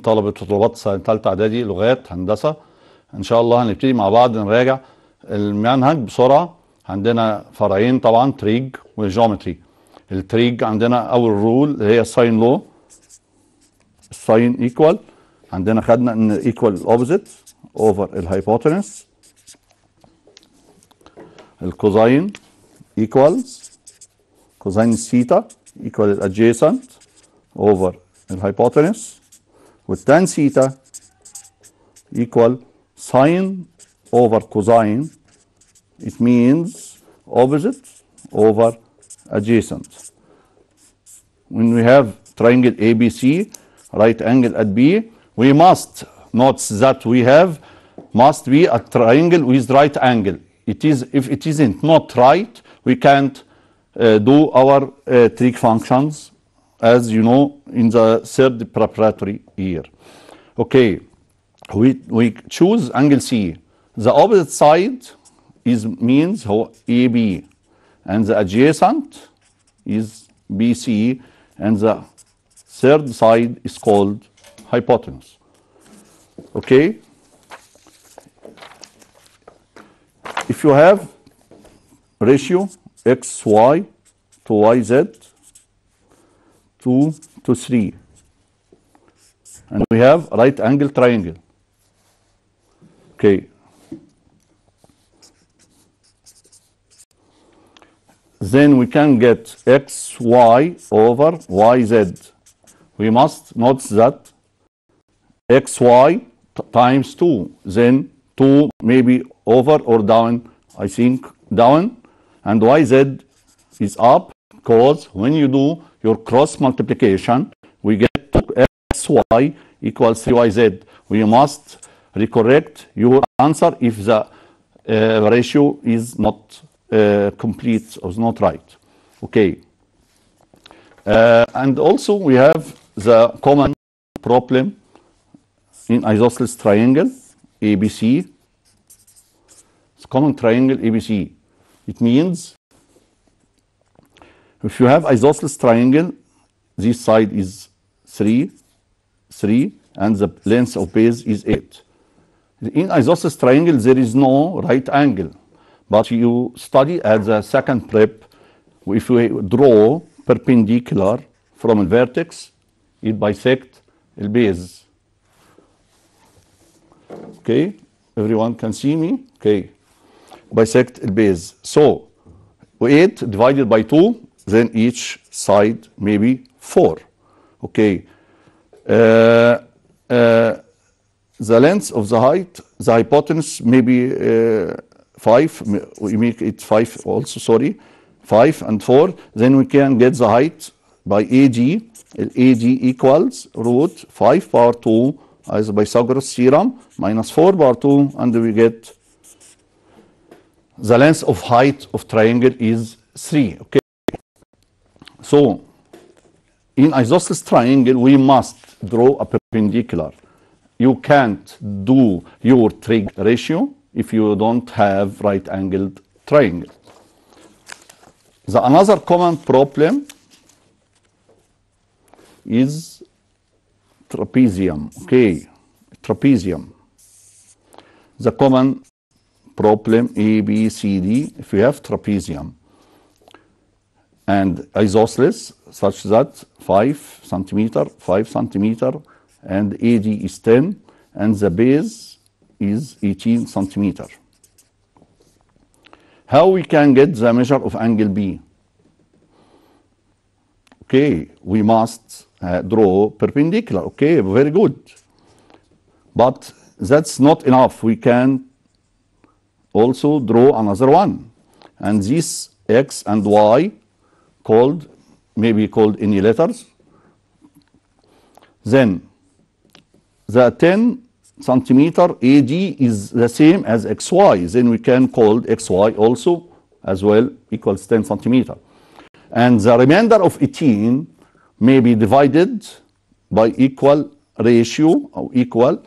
طلبة وطلبات ثالثة اعدادي لغات هندسة. ان شاء الله هنبتدي مع بعض نراجع المنهج بسرعة. عندنا فرعين طبعا، تريج وجيومتري. التريج عندنا اول رول اللي هي الساين لو، الساين ايكوال. عندنا خدنا ان ايكوال الاوبوزيت اوفر الهايبوتنس. الكوزاين ايكوالز كوزاين الثيتا ايكوال الادجيسنت اوفر الهايبوتنس، والتان ثيتا equal sine over cosine. It means opposite over adjacent. When we have triangle ABC, right angle at B, we must note that we have must be a triangle with right angle. It is, if it isn't not right, we can't do our trig functions, as you know, in the third preparatory year. Okay. We choose angle C. The opposite side means AB, and the adjacent is BC, and the third side is called hypotenuse. Okay? If you have ratio XY to YZ 2 to 3, and we have right angle triangle. Okay. Then we can get xy over yz. We must note that xy times 2. Then 2 may be over or down, I think down, and yz is up, because when you do your cross multiplication, we get 2xy equals 3yz. We must recorrect your answer if the ratio is not complete or is not right. Okay. And also we have the common problem in isosceles triangle ABC. It's common triangle ABC. It means if you have isosceles triangle, this side is 3, 3, and the length of base is 8. In isosceles triangle, there is no right angle, but you study at the second prep. If we draw perpendicular from a vertex, it bisect the base. Okay, everyone can see me? Okay, bisect the base. So 8 divided by 2, then each side maybe 4. Okay. The length of the height, the hypotenuse maybe 5, we make it 5 also, sorry, 5 and 4. Then we can get the height by AG. AG equals root 5 power 2 as Pythagoras theorem minus 4 power 2, and we get the length of height of triangle is 3. Okay. So in isosceles triangle, we must draw a perpendicular. You can't do your trig ratio if you don't have right angled triangle. The another common problem is trapezium. Okay, trapezium. The common problem A, B, C, D, if you have trapezium and isosceles such that 5 centimeter, 5 centimeter, and AD is 10, and the base is 18 centimeter. How we can get the measure of angle B? Okay, we must draw perpendicular. Okay, very good. But that's not enough. We can also draw another one. And this X and Y called, maybe called any letters. Then the 10 centimeter AD is the same as XY. Then we can call XY also as well equals 10 centimeter. And the remainder of 18 may be divided by equal ratio or equal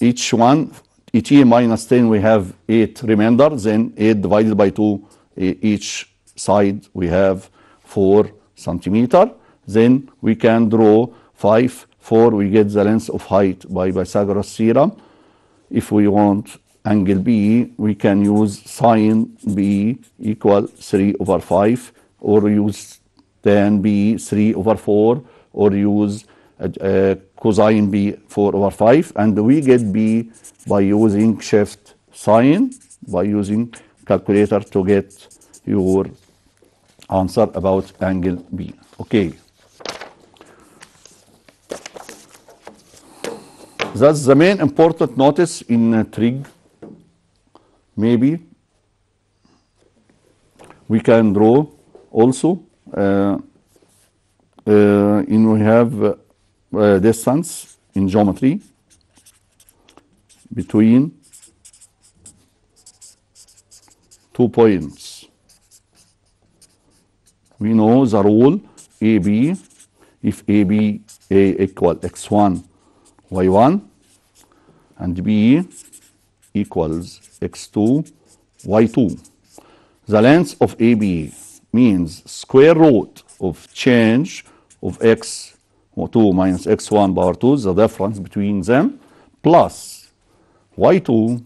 each one. 18 minus 10 we have 8 remainder, then 8 divided by 2, each side we have 4 centimeter. Then we can draw 5 4, we get the length of height by Pythagoras theorem. If we want angle B, we can use sine B equal 3 over 5, or use tan B 3 over 4, or use cosine B 4 over 5, and we get B by using shift sign, by using calculator to get your answer about angle B. Okay. That's the main important notice in trig. Maybe we can draw also we have distance in geometry between 2 points. We know the rule AB. If AB A equal x1 y1 and B equals x2 y2, the length of AB means square root of change of x2 minus x1 power 2, the difference between them, plus y2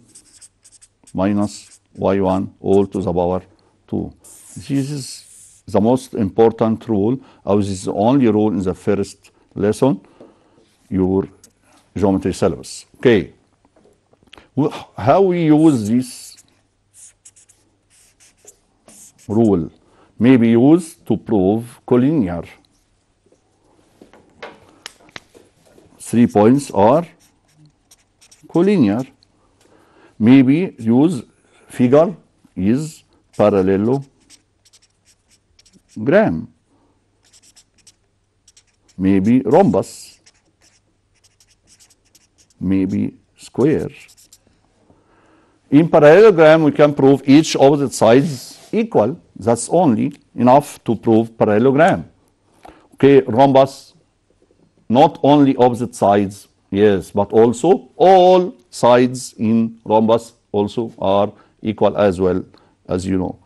minus y1 all to the power 2. This is the most important rule, or this is the only rule in the first lesson, your geometry syllabus. Okay. How we use this rule? Maybe used to prove collinear. 3 points are collinear. Maybe use figure is parallelogram. Maybe rhombus. Maybe square. In parallelogram, we can prove each opposite sides equal. That's only enough to prove parallelogram. Okay, rhombus, not only opposite sides, yes, but also all sides in rhombus also are equal as well, as you know.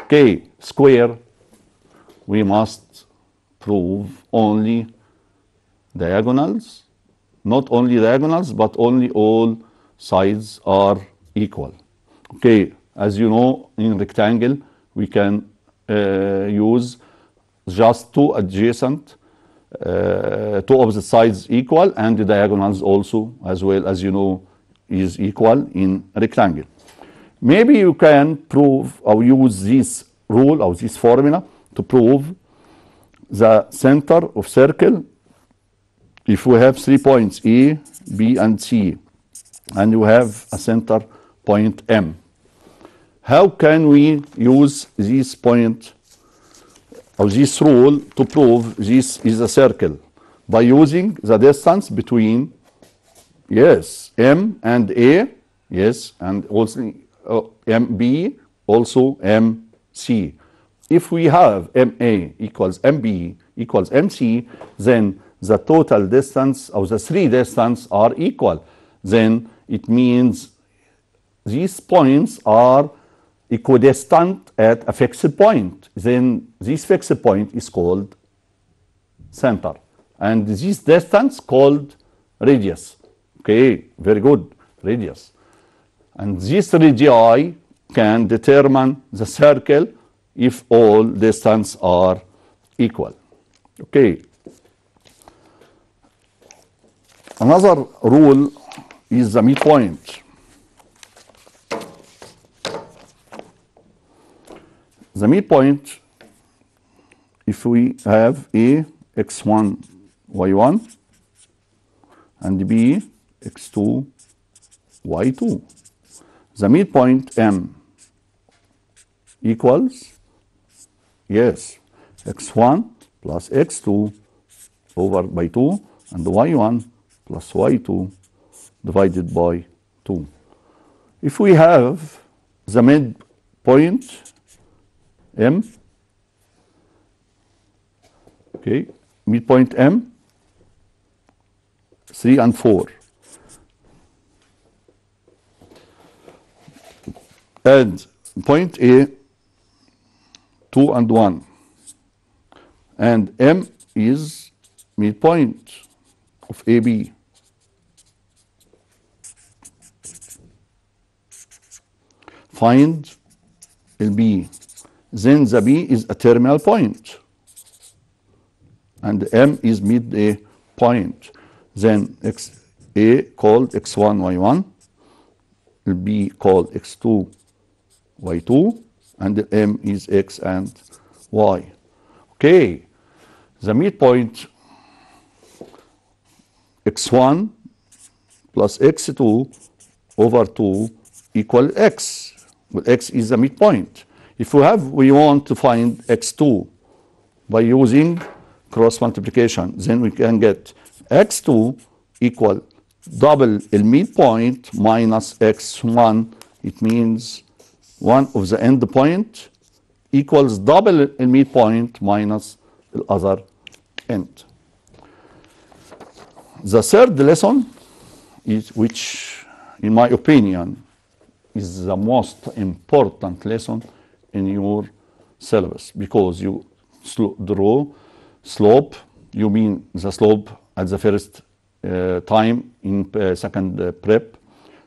Okay, square, we must prove only diagonals, not only diagonals, but only all sides are equal. Okay, as you know, in rectangle, we can use just two adjacent, two opposite sides equal, and the diagonals also, as well, as you know, is equal in rectangle. Maybe you can prove or use this rule or this formula to prove the center of circle. If we have 3 points A, B, and C, and you have a center point M, how can we use this point or this rule to prove this is a circle? By using the distance between, yes, M and A, yes, and also MB, also MC. If we have MA equals MB equals MC, then the total distance of the three distances are equal. Then it means these points are equidistant at a fixed point. Then this fixed point is called center, and this distance called radius. Okay, very good, radius. And this radii can determine the circle if all distances are equal. Okay. Another rule is the midpoint. The midpoint, if we have A x1 y1 and B x2 y2, the midpoint M equals, yes, x1 plus x2 over by 2 and y1 plus y2 divided by 2. If we have the midpoint M, okay, midpoint M, 3 and 4, and point A, 2 and 1, and M is midpoint, of AB. Find B. Then the B is a terminal point. And M is midway point. Then A called x1, y1. B called x2, y2. And the M is x and y. Okay. The midpoint x1 plus x2 over 2 equal x. Well, x is the midpoint. If we want to find x2 by using cross multiplication, then we can get x2 equal double the midpoint minus x1. It means one of the end point equals double the midpoint minus the other end. The third lesson is, which in my opinion is the most important lesson in your syllabus, because you draw slope. You mean the slope at the first time in second prep,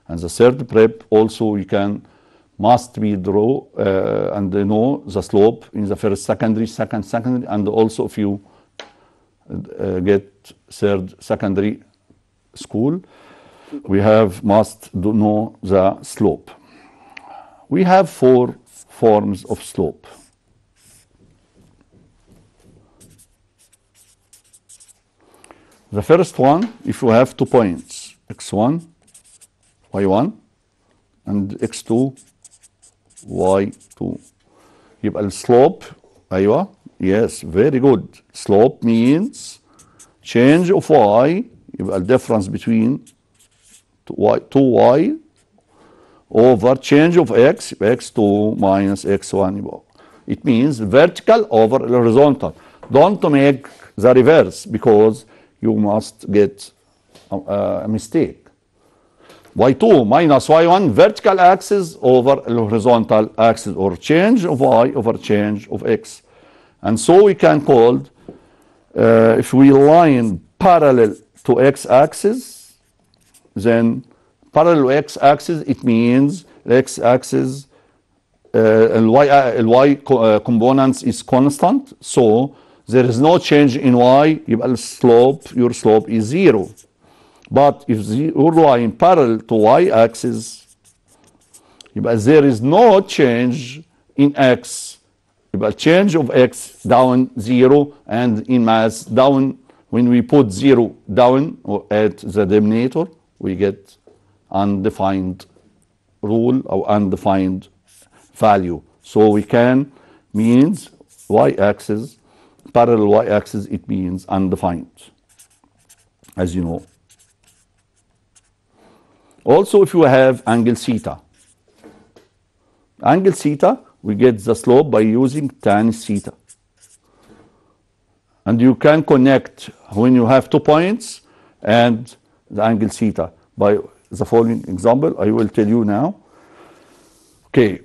and the third prep also you must be draw and know the slope in the first secondary, and also if you get third secondary school, we must know the slope. We have 4 forms of slope. The first one, if you have 2 points, x1, y1, and x2, y2. يبقى السلوب أيوة, yes, very good. Slope means change of y, يبقى difference between 2y over change of x, x2 minus x1. It means vertical over horizontal. Don't make the reverse, because you must get a mistake. y2 minus y1, vertical axis over horizontal axis, or change of y over change of x. And so we can call, if we line parallel to x-axis, then parallel to x-axis, it means x-axis y components is constant, so there is no change in y, your slope is 0. But if your line parallel to y-axis, there is no change in x. Change of x down 0, and in mass down, when we put 0 down or at the denominator, we get undefined rule or undefined value. So we can means y-axis, parallel y-axis, it means undefined, as you know. Also, if you have angle theta, we get the slope by using tan theta. And you can connect when you have 2 points and the angle theta by the following example. I will tell you now. Okay,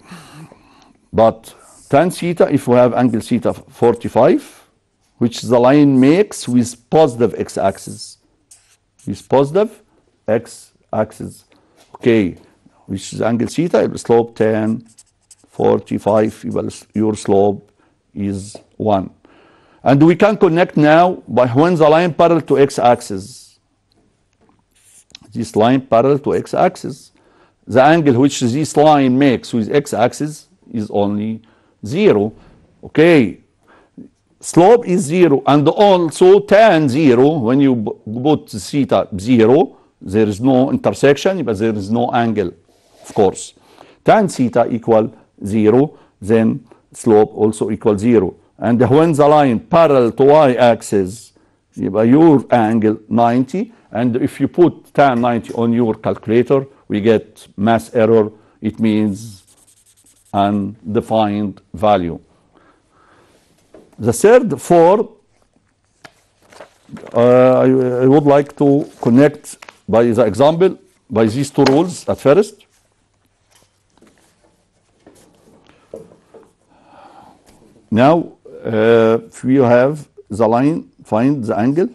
but tan theta, if we have angle theta 45, which the line makes with positive x-axis, okay, which is angle theta, slope tan 45, your slope is 1. And we can connect now by when the line parallel to x-axis. This line parallel to x-axis, the angle which this line makes with x-axis is only 0. Okay, slope is 0, and also tan 0, when you put theta 0, there is no intersection, but there is no angle, of course. Tan theta equal 0, then slope also equal 0. And when the line parallel to y-axis, your angle 90, and if you put tan 90 on your calculator, we get mass error. It means undefined value. The third 4, I would like to connect by the example, by these 2 rules at first. Now, if you have the line, find the angle.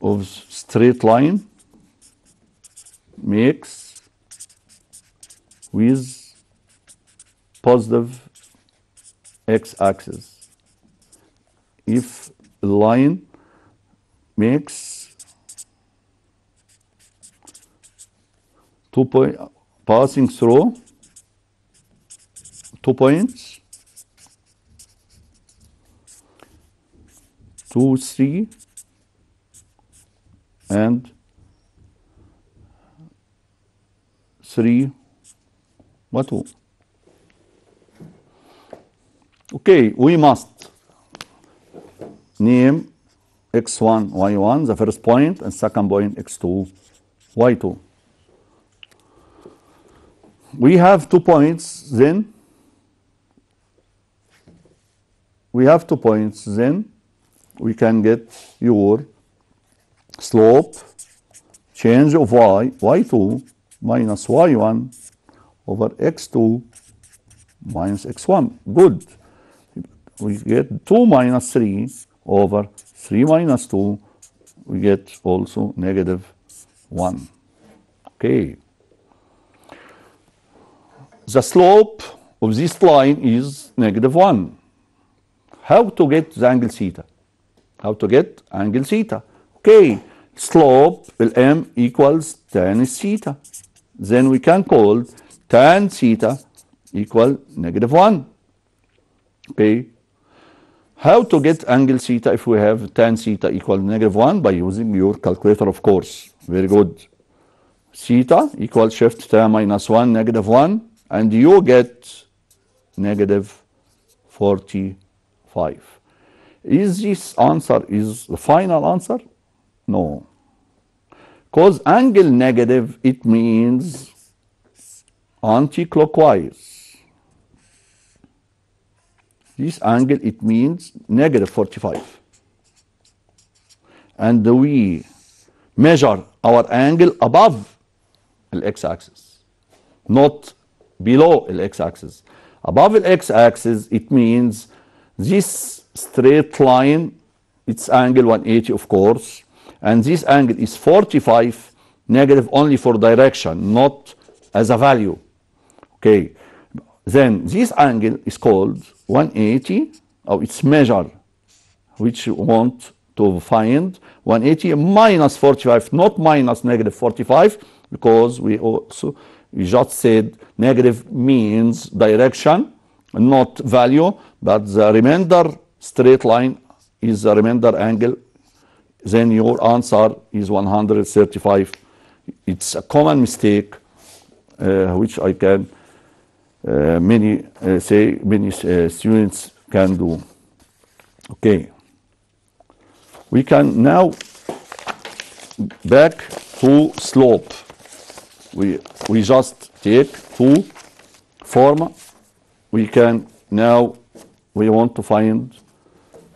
of straight line makes with positive x-axis. If a line makes 2 points passing through 2 points, 2, 3, and 3, 2. Okay, we must name x1, y1, the first point, and second point x2, y2. We have 2 points, then we can get your slope, change of y, y2 minus y1 over x2 minus x1. Good. We get 2 minus 3 over 3 minus 2. We get also negative 1. Okay. The slope of this line is negative 1. How to get the angle theta? How to get angle theta? Okay, slope m equals tan theta. Then we can call tan theta equal negative 1. Okay. How to get angle theta if we have tan theta equal negative 1? By using your calculator, of course. Very good. Theta equals shift tan minus 1, negative 1, and you get negative 45. Is this answer is the final answer? No. Because angle negative, it means anti-clockwise. This angle, it means negative 45. And we measure our angle above the x-axis, not below the x-axis. Above the x-axis, it means this straight line, its angle 180, of course, and this angle is 45, negative only for direction, not as a value. Okay, then this angle is called 180, or its measure, which you want to find 180 minus 45, not minus negative 45, because we just said negative means direction, not value, but the remainder straight line is the remainder angle. Then your answer is 135. It's a common mistake, which I can many students can do. Okay, we can now back to slope. We just take two form. We can now, we want to find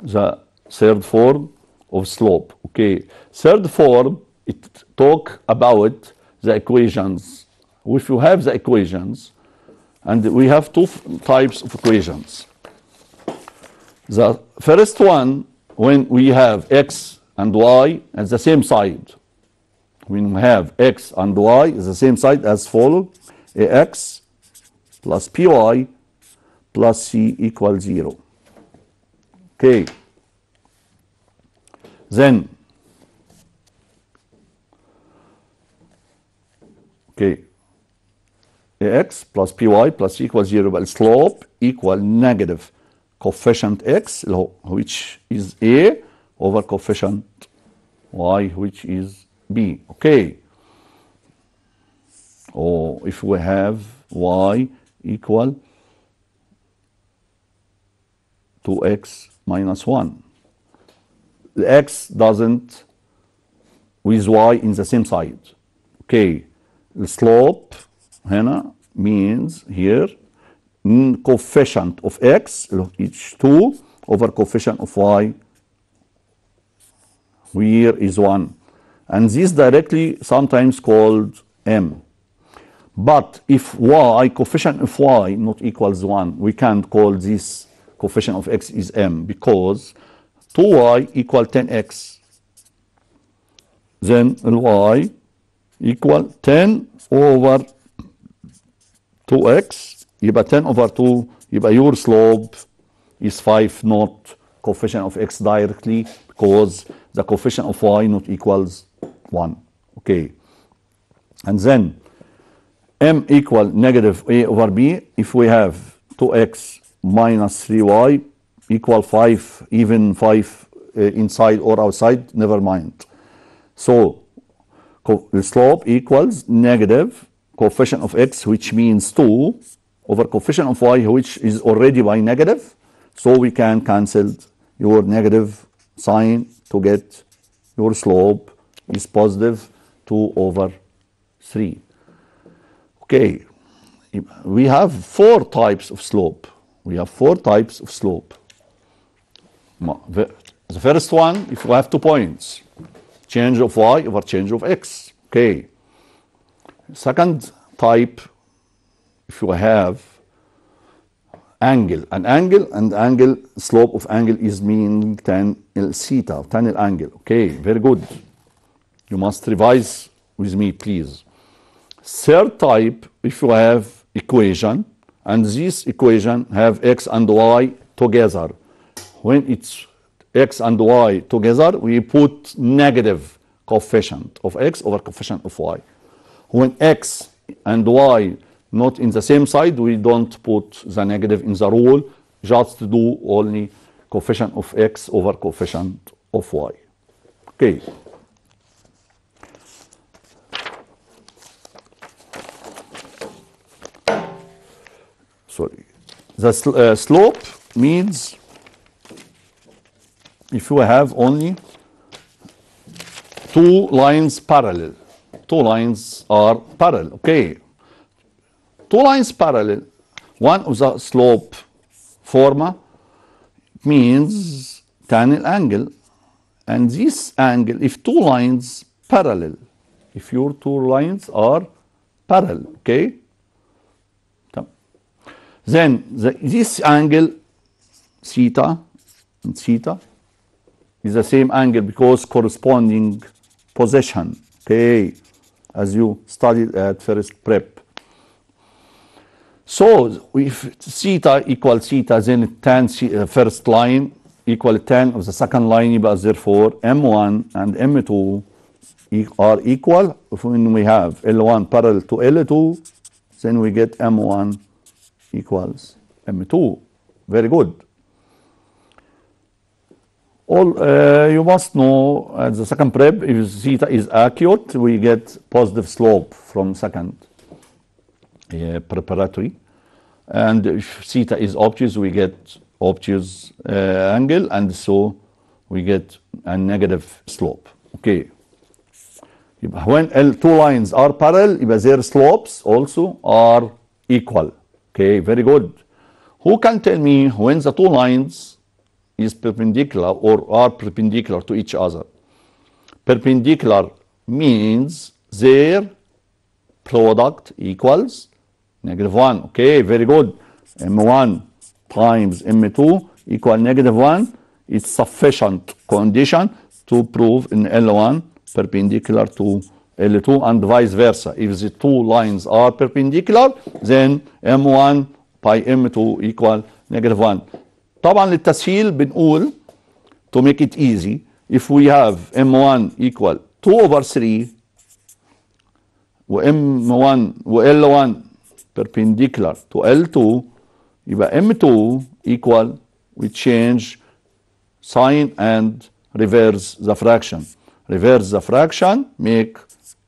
the third form of slope. Okay, third form, it talk about the equations. If you have the equations, and we have two types of equations. The first one, when we have x and y at the same side. When we have x and y is the same side as follows: ax plus py plus c equals 0. Okay. Then, okay, ax plus py plus c equals 0, but slope equal negative coefficient x, which is a, over coefficient y, which is b. Okay. Or if we have y equal 2x minus 1. The x doesn't with y in the same side. Okay. The slope هنا means here coefficient of x, each 2, over coefficient of y, here is 1. And this directly sometimes called m. But if y, coefficient of y not equals 1, we can't call this coefficient of x is m, because 2y equal 10x. then y equal 10 over 2x. يبقى 10 over 2 يبقى your slope is 5, not coefficient of x directly, because the coefficient of y not equals 1. Okay. And then m equal negative a over b. If we have 2x minus 3y equal 5, even 5 inside or outside, never mind. So the slope equals negative coefficient of x, which means 2, over coefficient of y, which is already by negative. So we can cancel your negative sign to get your slope is positive 2 over 3. Okay, we have 4 types of slope. We have 4 types of slope. The first one, if you have 2 points, change of y over change of x. Okay. Second type, if you have angle, an angle, and angle, slope of angle is meaning tan theta, tan angle. Okay, very good. You must revise with me, please. Third type, if you have equation, and this equation have x and y together. When it's x and y together, we put negative coefficient of x over coefficient of y. When x and y not in the same side, we don't put the negative in the rule, just to do only coefficient of x over coefficient of y. Okay. Sorry. The slope means if you have only 2 lines parallel. 2 lines are parallel. Okay. 2 lines parallel. One of the slope formula means tan angle. And this angle, if 2 lines parallel, if your 2 lines are parallel, okay? Then this angle, theta, and theta, is the same angle because corresponding position, okay, as you studied at first prep. So if theta equal theta, then tan first line equal tan of the second line, but therefore M1 and M2 are equal. When we have L1 parallel to L2, then we get M1 equals M2. Very good. You must know at the second prep, if theta is acute, we get positive slope from second preparatory. And if theta is obtuse, we get obtuse angle, and so we get a negative slope. Okay. When two lines are parallel, their slopes also are equal. Okay, very good. Who can tell me when the 2 lines is perpendicular or are perpendicular to each other? Perpendicular means their product equals -1. Okay, very good. M1 times M2 equal -1. It's sufficient condition to prove in L1 perpendicular to L2 and vice versa. If the 2 lines are perpendicular, then M1 by M2 equal -1. طبعا للتسهيل بنقول to make it easy, if we have M1 equal 2 over 3 و M1 و L1 perpendicular to L2, يبقى M2 equal, we change sign and reverse the fraction. Reverse the fraction, make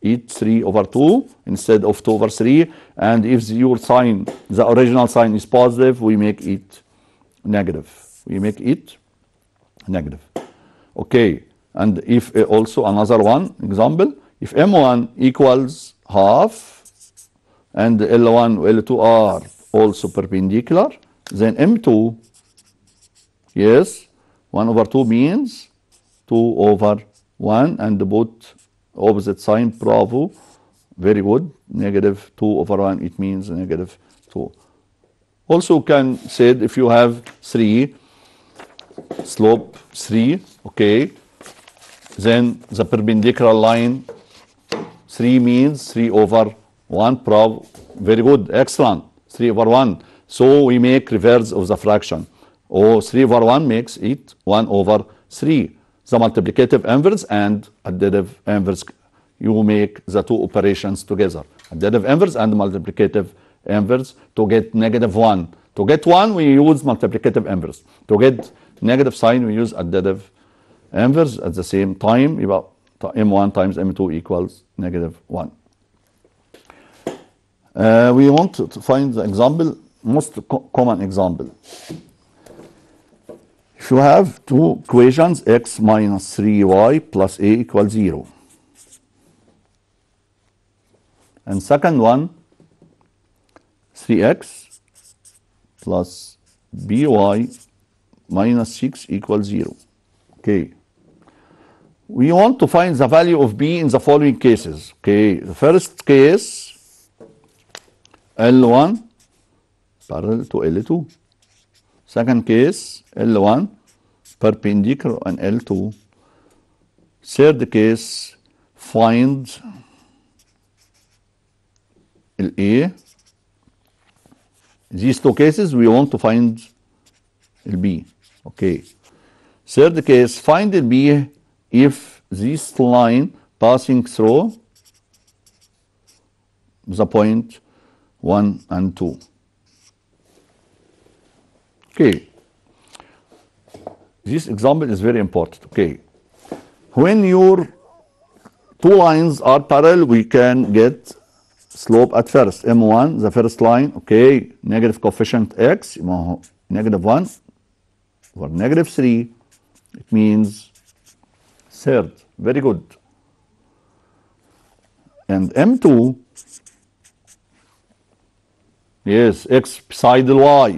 it 3 over 2 instead of 2 over 3. And if your sign, the original sign is positive, we make it negative. We make it negative. Okay. And if also another one example, if M1 equals half and L1 and L2 are also perpendicular, then M2, yes, 1 over 2 means 2 over 1, and put opposite sign, bravo, very good, -2 over 1, it means -2. Also can say if you have 3, slope 3, okay, then the perpendicular line 3 means 3 over 1. Bravo, very good, excellent. 3 over 1. So we make reverse of the fraction. Oh, 3 over 1 makes it 1 over 3. The multiplicative inverse and additive inverse, you make the two operations together. Additive inverse and multiplicative inverse to get negative 1. To get 1, we use multiplicative inverse. To get negative sign, we use additive inverse. At the same time, يبقى m1 times m2 equals negative 1. We want to find the example, most common example. If you have two equations, x minus 3y plus a equals 0. And second one, 3x plus by minus 6 equals 0. Okay. We want to find the value of b in the following cases. Okay. The first case, L1 parallel to L2. Second case, L1 perpendicular and L2. Third case, find A. These two cases, we want to find B. Okay. Third case, find B if this line passing through the point 1 and 2. Okay. This example is very important. Okay. When your two lines are parallel, we can get slope at first. M1, the first line, okay, negative coefficient x, negative 1 or negative 3, it means third. Very good. And M2, yes, x beside the y,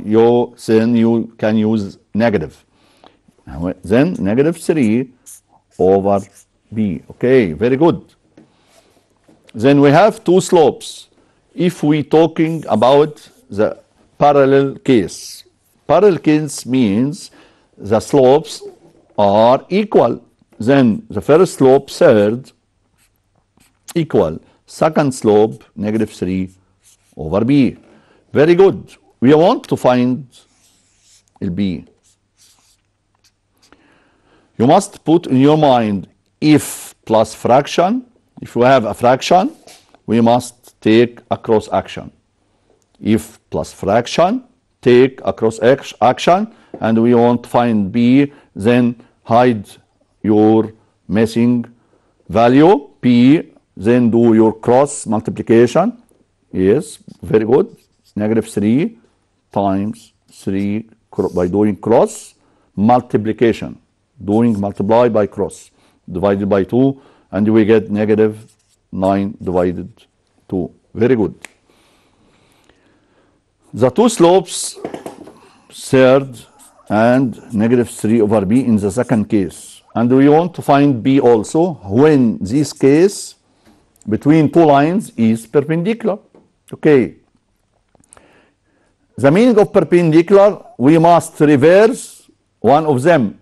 then you can use negative. Then negative 3 over b. Okay, very good. Then we have two slopes. If we talking about the parallel case. Parallel case means the slopes are equal. Then the first slope, third, equal. Second slope, negative 3 over b. Very good. We want to find b. You must put in your mind if plus fraction. If we have a fraction, we must take a cross action. If plus fraction, take a cross action, and we want to find b, then hide your missing value, p, then do your cross multiplication. Yes, very good. Negative 3 times 3 by doing cross multiplication. Doing multiply by cross. Divided by 2, and we get negative 9 divided 2. Very good. The two slopes, third and negative 3 over b in the second case. And we want to find b also when this case between two lines is perpendicular. Okay. The meaning of perpendicular, we must reverse one of them.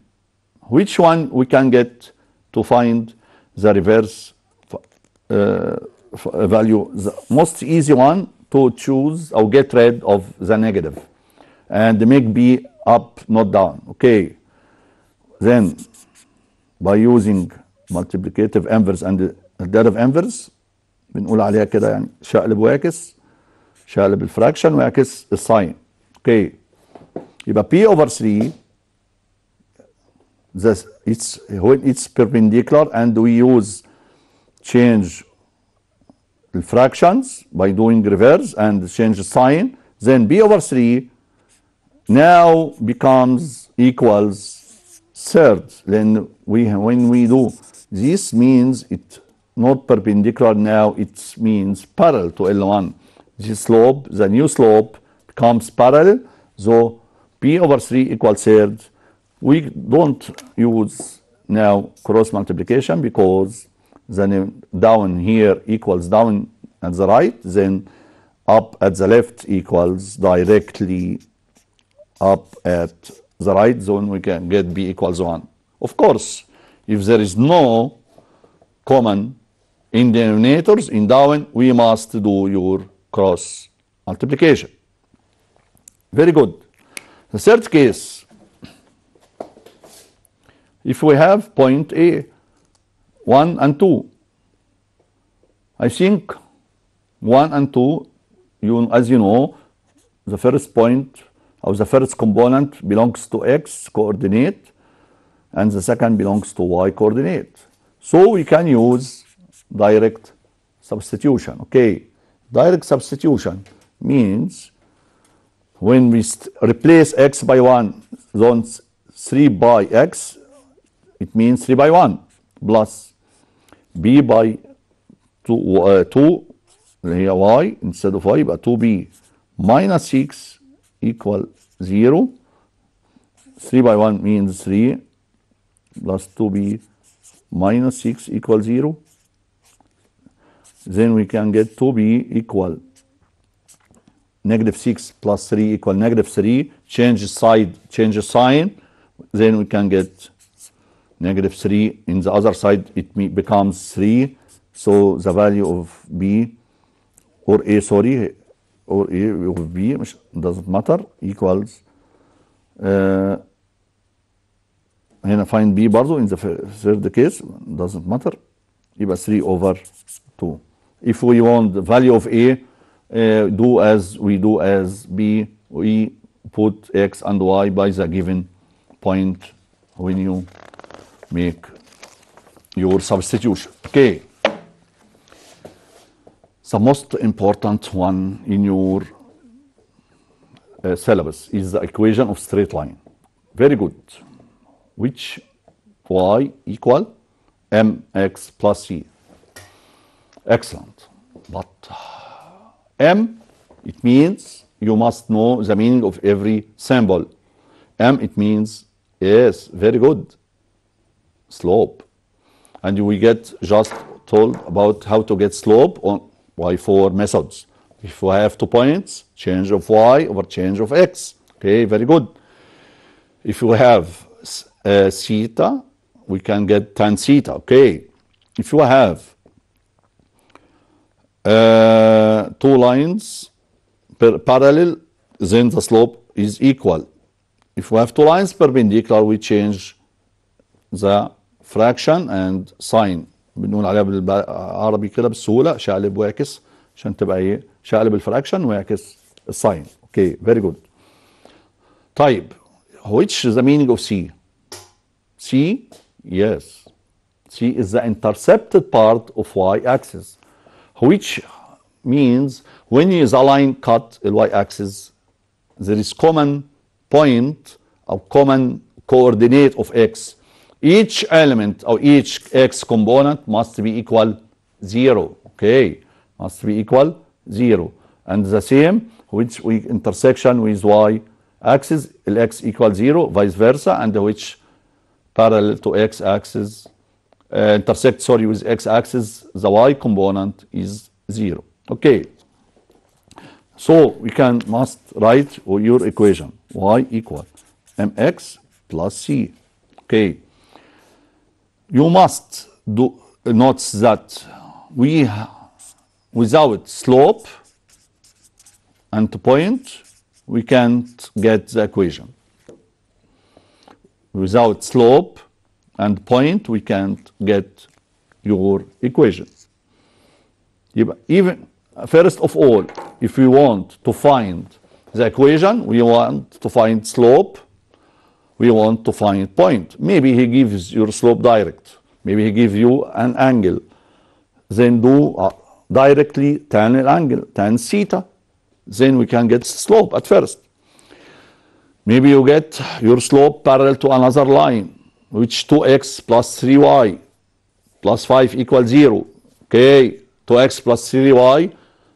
Which one we can get to find the reverse value? The most easy one to choose or get rid of the negative and make b up, not down. Okay. Then by using multiplicative inverse and additive inverse بنقول عليها كده يعني شقلب واعكس، شقلب الفراكشن واعكس الساين. اوكي. يبقى p over 3 when it's perpendicular and we use change the fractions by doing reverse and change the sign, then b over 3 now becomes equals third. Then when we do this means it not perpendicular now, it means parallel to L1. This slope, the new slope becomes parallel, so p over 3 equals third. We don't use now cross multiplication because then down here equals down at the right, then up at the left equals directly up at the right, so we can get b equals 1. Of course, If there is no common in denominators, in down, we must do your cross multiplication. Very good. The third case, if we have point A, 1 and 2, I think 1 and 2, as you know, the first point or the first component belongs to x coordinate and the second belongs to y coordinate. So we can use direct substitution. Okay, direct substitution means when we replace x by 1, then 3 by x, it means 3 by 1 plus b by 2 here y instead of y, but 2b minus 6 equal 0. 3 by 1 means 3 plus 2b minus 6 equal 0. Then we can get 2b equal negative 6 plus 3 equal negative 3. Change side, change sign. Then we can get negative 3. In the other side, it becomes 3. So the value of b or a, sorry, or a of b, doesn't matter, equals هنا find b برضو in the third case, doesn't matter, يبقى 3 over 2. If we want the value of a, do as we do as b, we put x and y by the given point when you make your substitution. Okay. The most important one in your syllabus is the equation of straight line. Very good. Which y equal mx plus c. Excellent. But m, it means you must know the meaning of every symbol. M, it means, yes, very good, slope. And we get just told about how to get slope on y4 methods. If we have 2 points, change of y over change of x. Okay, very good. If we have theta, we can get tan theta. Okay. If you have 2 lines parallel, then the slope is equal. If we have 2 lines perpendicular, we change the fraction and sign. بنقول عليها بالعربي كده بالسهوله شقلب واعكس عشان تبقى ايه شقلب الفراكشن واعكس الساين. اوكي فيري جود. طيب which is the meaning of C? C, yes, C is the intercepted part of y axis, which means when you use a line cut the y axis, there is common point or common coordinate of x. Each element or each x component must be equal 0. Okay, must be equal 0. And the same, which we intersection with y axis, x equal 0, vice versa, and which parallel to x axis, intersect, sorry, with x axis, the y component is 0. Okay, so we must write your equation, y equal mx plus c. Okay. You must note that without slope and point, we can't get the equation. Without slope and point, we can't get your equation. Even first of all, if we want to find the equation, we want to find slope, we want to find point. Maybe he gives your slope direct. Maybe he gives you an angle. Then do directly tan an angle, tan theta. Then we can get slope at first. Maybe you get your slope parallel to another line, which 2x plus 3y plus 5 equals 0. Okay, 2x plus 3y,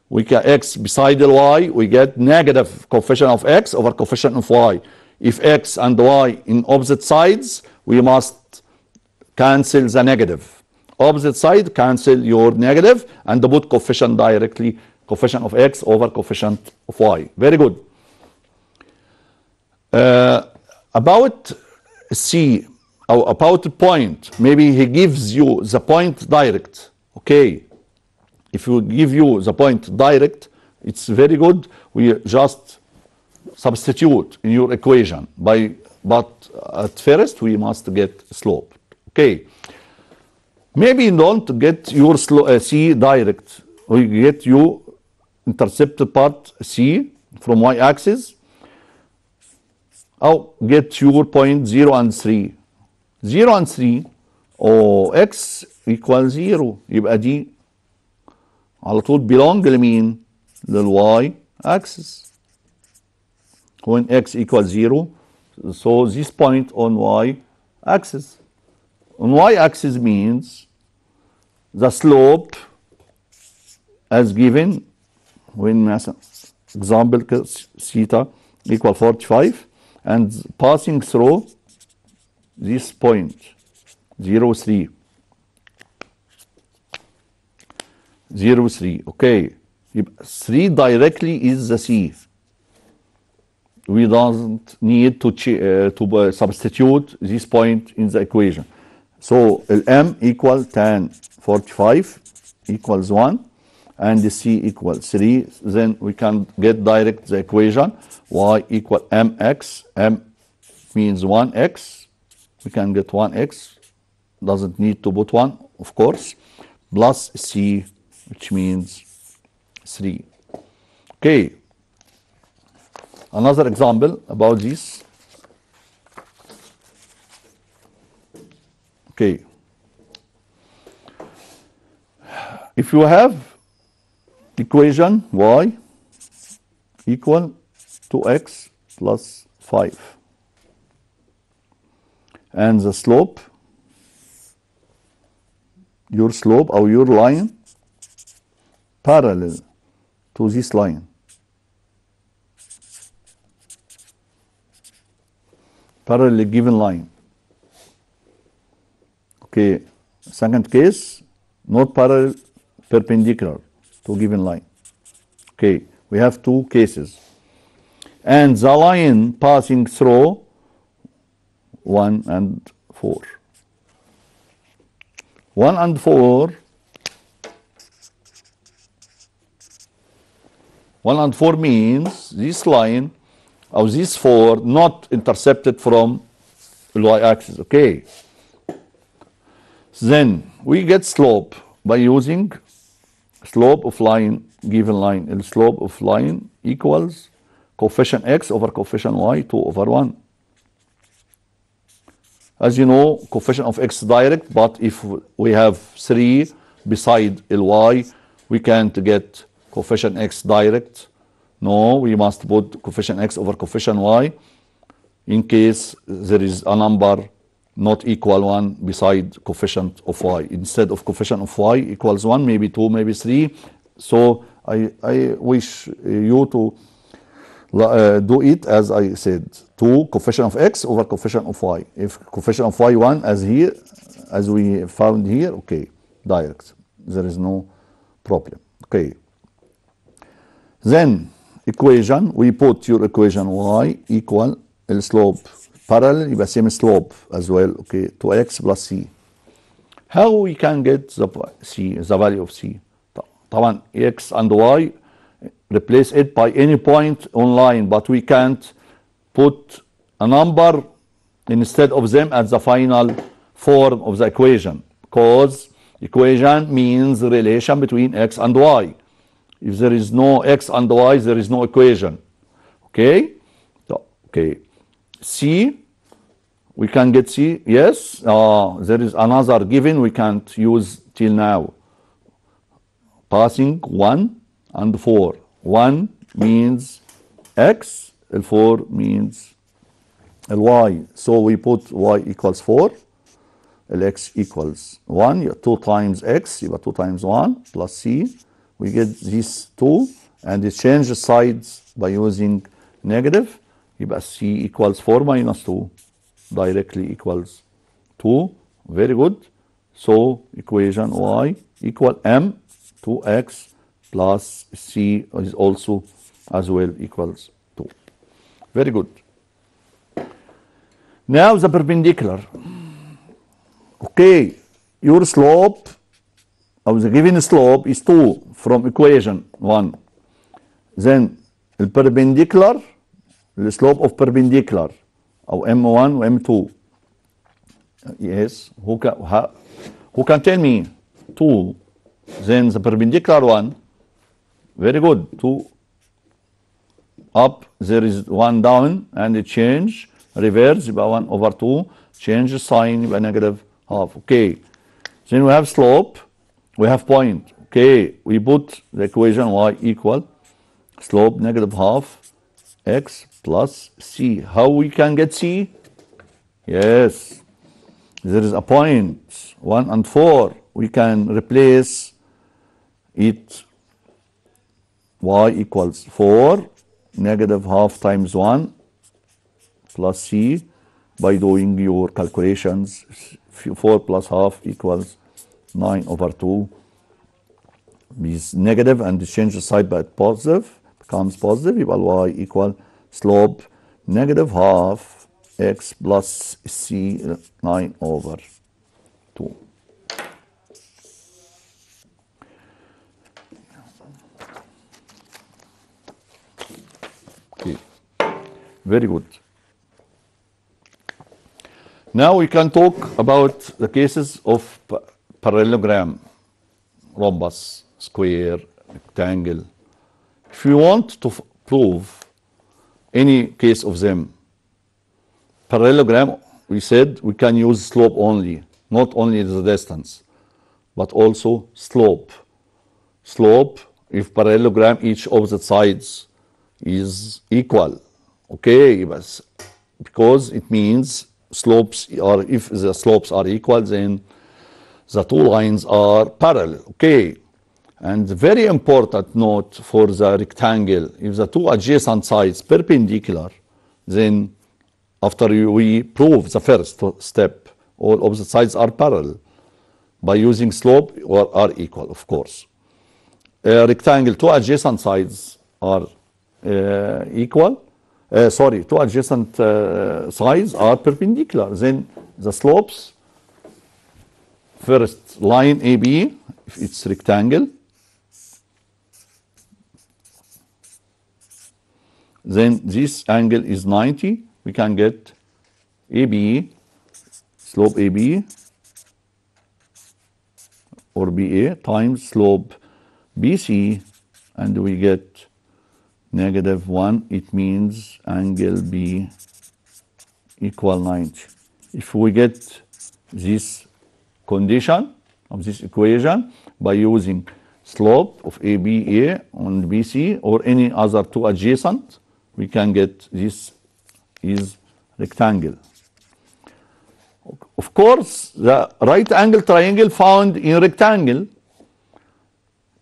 we can x beside the y, we get negative coefficient of x over coefficient of y. If x and y in opposite sides, we must cancel the negative. Opposite side, cancel your negative and put coefficient directly, coefficient of x over coefficient of y. Very good. About C, or about the point, maybe he gives you the point direct. Okay, if you give you the point direct, it's very good. We just substitute in your equation but at first we must get slope. Okay, maybe you don't get your C direct. We get you intercepted part C from y-axis, or get your point 0 and 3. 0 and 3 or x equals 0. يبقى دي على طول belong لمين؟ للy axis. When x equals 0, so this point on y axis. On y axis means the slope as given when example theta equal 45 and passing through this point 0, 3. 0, 3. Okay. 3 directly is the C. We don't need to substitute this point in the equation. So M equal tan 45 equals 1 and the C equals 3. Then we can get direct the equation y equal mx. M means 1x. We can get 1x. Doesn't need to put 1, of course. Plus C, which means 3. Okay. Another example about this. Okay. If you have equation y equal 2x plus 5 and the slope, your slope or your line parallel to this line, parallel given line. Okay, second case, not parallel, perpendicular to given line. Okay, we have two cases. And the line passing through 1 and 4. 1 and 4. 1 and 4 means this line or this 4 not intercepted from the y-axis. Okay. Then we get slope by using slope of line, given line. The slope of line equals coefficient x over coefficient y, 2 over 1. As you know, coefficient of x direct, but if we have 3 beside ly, we can't get coefficient x direct. No, we must put coefficient x over coefficient y in case there is a number not equal 1 beside coefficient of y. Instead of coefficient of y equals 1, maybe 2, maybe 3. So I wish you to do it as I said, 2 coefficient of x over coefficient of y. If coefficient of y 1 as here, as we found here, okay, direct. There is no problem. Okay. Then equation, we put your equation y equal slope parallel, يبقى same slope as well. Okay, 2x plus c. How we can get the c, the value of c? طبعا x and y, replace it by any point on line, but we can't put a number instead of them at the final form of the equation, because equation means relation between x and y. If there is no x and y, there is no equation. Okay? So, okay. C, we can get C, yes. There is another given we can't use till now. Passing 1 and 4. 1 means x, and 4 means y. So we put y equals 4, x equals 1, 2 times x, 2 times 1, plus c. We get these 2, and we change the sides by using negative. C equals 4 minus 2, directly equals 2. Very good. So equation y equal m 2x plus c is also as well equals 2. Very good. Now the perpendicular. Okay, your slope, or the given slope is 2 from equation 1. Then the perpendicular, the slope of perpendicular, or M1 or M2. Yes, who can tell me? 2. Then the perpendicular one, very good. 2 up, there is 1 down, and it change, reverse, يبقى 1 over 2, change the sign, يبقى negative half. Okay. Then we have slope, we have point. Okay, we put the equation y equal slope negative half x plus c. How we can get c? Yes, there is a point 1 and 4. We can replace it. Y equals 4 negative half times 1 plus c by doing your calculations. 4 plus half equals 9 over 2 is negative, and change the side by positive, becomes positive. Equal y equal slope negative half x plus c 9 over 2. Okay, very good. Now we can talk about the cases of parallelogram, rhombus, square, rectangle. If you want to prove any case of them, parallelogram, we said we can use slope only, not only the distance, but also slope. Slope, if parallelogram, each opposite sides is equal. Okay, because it means slopes are, if the slopes are equal, then the two lines are parallel. Okay, and very important note for the rectangle, if the two adjacent sides perpendicular, then after we prove the first step, all opposite sides are parallel by using slope or are equal, of course. Rectangle, two adjacent sides are equal. Two adjacent sides are perpendicular. Then the slopes, first line AB, if it's rectangle, then this angle is 90. We can get AB, slope AB or BA times slope BC, and we get negative 1. It means angle B equal 90. If we get this condition of this equation by using slope of ABA and BC or any other two adjacent, we can get this is rectangle. Of course, the right angle triangle found in rectangle,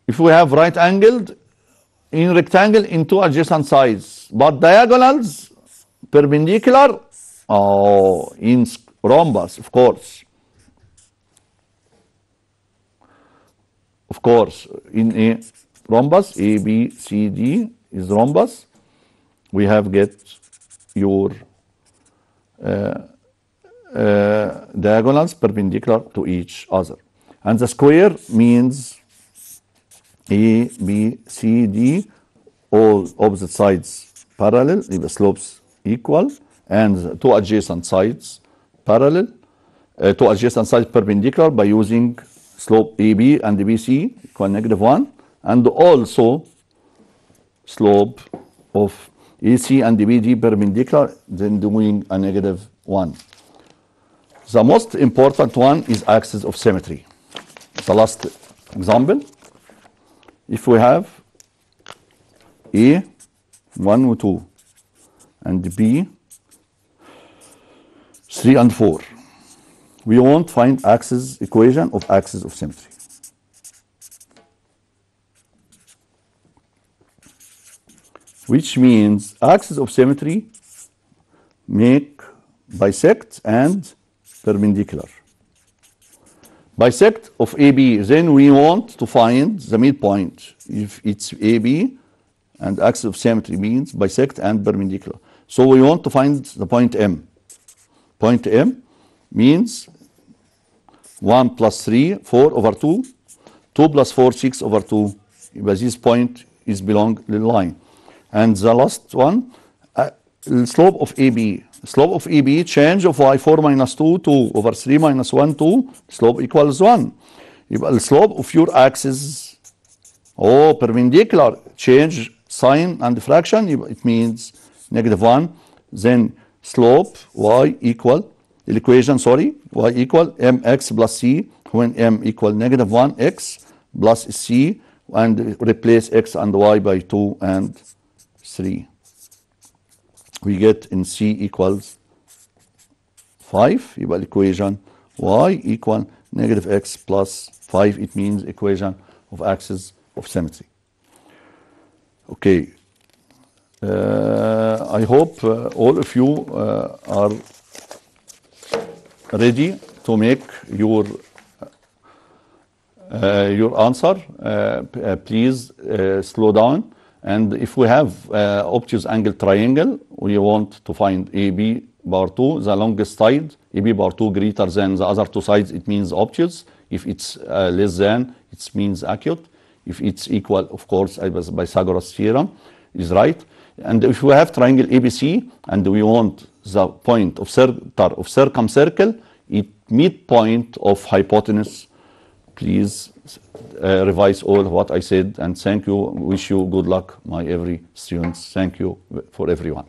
if we have right angled in rectangle in two adjacent sides, but diagonals perpendicular, in rhombus, of course. Of course, in a rhombus, A, B, C, D is rhombus. We have get your diagonals perpendicular to each other. And the square means A, B, C, D, all opposite sides parallel, the slopes equal, and the two adjacent sides parallel, two adjacent sides perpendicular by using slope AB and BC equal negative 1, and also slope of AC and BD perpendicular, then doing a negative 1. The most important one is axis of symmetry. The last example, if we have A 1 and 2 and B 3 and 4, we want to find equation of axis of symmetry. Which means axis of symmetry make bisect and perpendicular. Bisect of AB, then we want to find the midpoint. If it's AB and axis of symmetry means bisect and perpendicular. So we want to find the point M. Point M means 1 plus 3 4 over 2. 2 plus 4 6 over 2. يبقى this point is belong للline. And the last one, slope of AB. Slope of AB, change of y4 minus 2, 2 over 3 minus 1, 2. Slope equals 1. يبقى the slope of your axis, perpendicular, change sign and fraction, it means -1. Then slope y equal, the equation, sorry, y equal mx plus c, when m equal -1, x plus c, and replace x and y by 2 and 3. We get in c equals 5. يبقى equation y equal -x plus 5. It means equation of axis of symmetry. Okay. I hope all of you are ready to make your answer. Please slow down. And if we have obtuse angle triangle, we want to find AB bar 2, the longest side, AB bar 2 greater than the other two sides, it means obtuse. If it's less than, it means acute. If it's equal, of course, Pythagoras theorem is right. And if we have triangle ABC and we want the point of center of circumcircle, it midpoint of hypotenuse. Please revise all what I said, and thank you. Wish you good luck, my every students. Thank you for everyone.